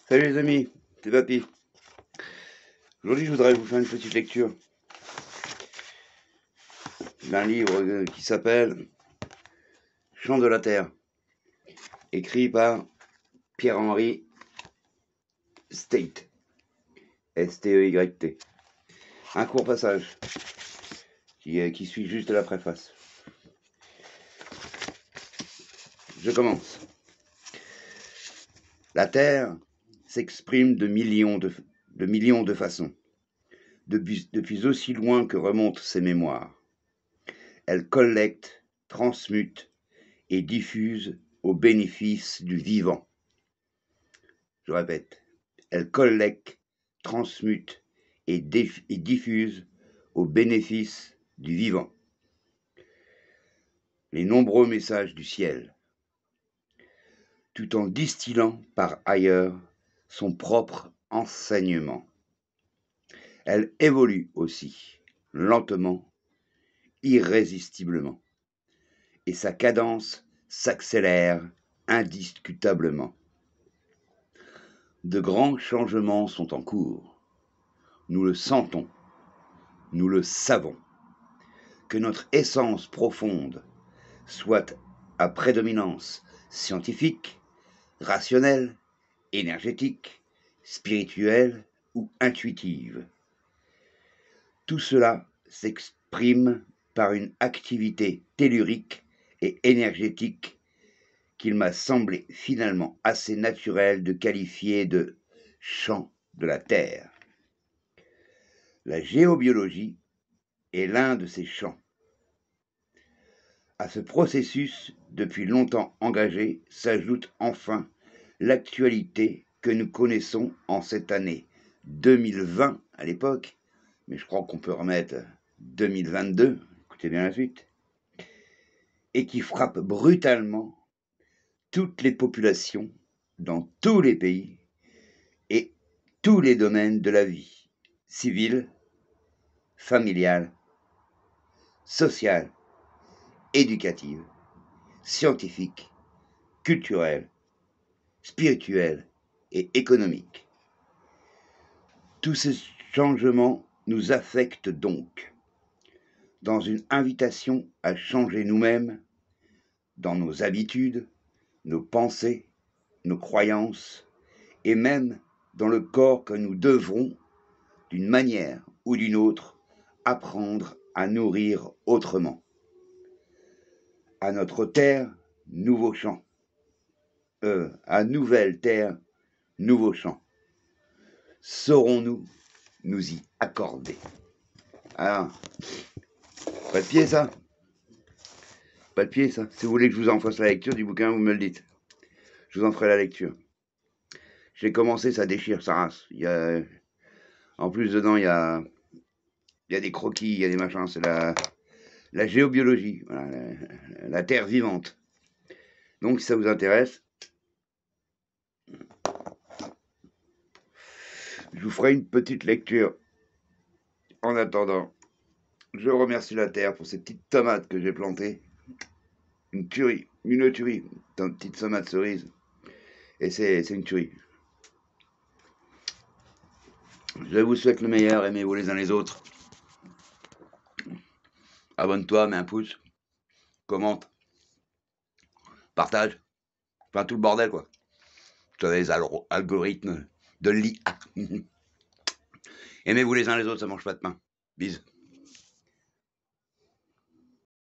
Salut les amis, c'est Papy. Aujourd'hui, je voudrais vous faire une petite lecture d'un livre qui s'appelle Chant de la Terre, écrit par Pierre-Henri Steyt, S-T-E-Y-T. Un court passage qui suit juste la préface. Je commence. La Terre s'exprime de millions de façons, depuis aussi loin que remontent ses mémoires. Elle collecte, transmute et diffuse au bénéfice du vivant. Je répète, elle collecte, transmute et diffuse au bénéfice du vivant les nombreux messages du ciel, tout en distillant par ailleurs son propre enseignement. Elle évolue aussi, lentement, irrésistiblement, et sa cadence s'accélère indiscutablement. De grands changements sont en cours. Nous le sentons, nous le savons. Que notre essence profonde soit à prédominance scientifique, rationnelle, énergétique, spirituelle ou intuitive. Tout cela s'exprime par une activité tellurique et énergétique qu'il m'a semblé finalement assez naturel de qualifier de chant de la Terre. La géobiologie est l'un de ces chants. À ce processus depuis longtemps engagé s'ajoute enfin l'actualité que nous connaissons en cette année 2020 à l'époque, mais je crois qu'on peut remettre 2022, écoutez bien la suite, et qui frappe brutalement toutes les populations dans tous les pays et tous les domaines de la vie, civile, familiale, sociale, éducative, scientifique, culturelle, spirituelle et économique. Tous ces changements nous affectent donc dans une invitation à changer nous-mêmes, dans nos habitudes, nos pensées, nos croyances, et même dans le corps que nous devrons, d'une manière ou d'une autre, apprendre à nourrir autrement. À notre terre, nouveau chant. À nouvelle terre, nouveau chant. Saurons-nous nous y accorder? Alors, pas de pied ça? Pas de pied ça? Si vous voulez que je vous en fasse la lecture du bouquin, vous me le dites. Je vous en ferai la lecture. J'ai commencé, ça déchire sa race. En plus, dedans, il y a des croquis, il y a des machins. C'est la géobiologie, voilà, la terre vivante. Donc, si ça vous intéresse, je vous ferai une petite lecture. En attendant, je remercie la terre pour ces petites tomates que j'ai plantées. Une tuerie, une petite tomate cerise. Et c'est une tuerie. Je vous souhaite le meilleur, aimez-vous les uns les autres. Abonne-toi, mets un pouce, commente, partage. Enfin, tout le bordel, quoi. Tu as les algorithmes de l'IA. Aimez-vous les uns les autres, ça mange pas de pain. Bisous.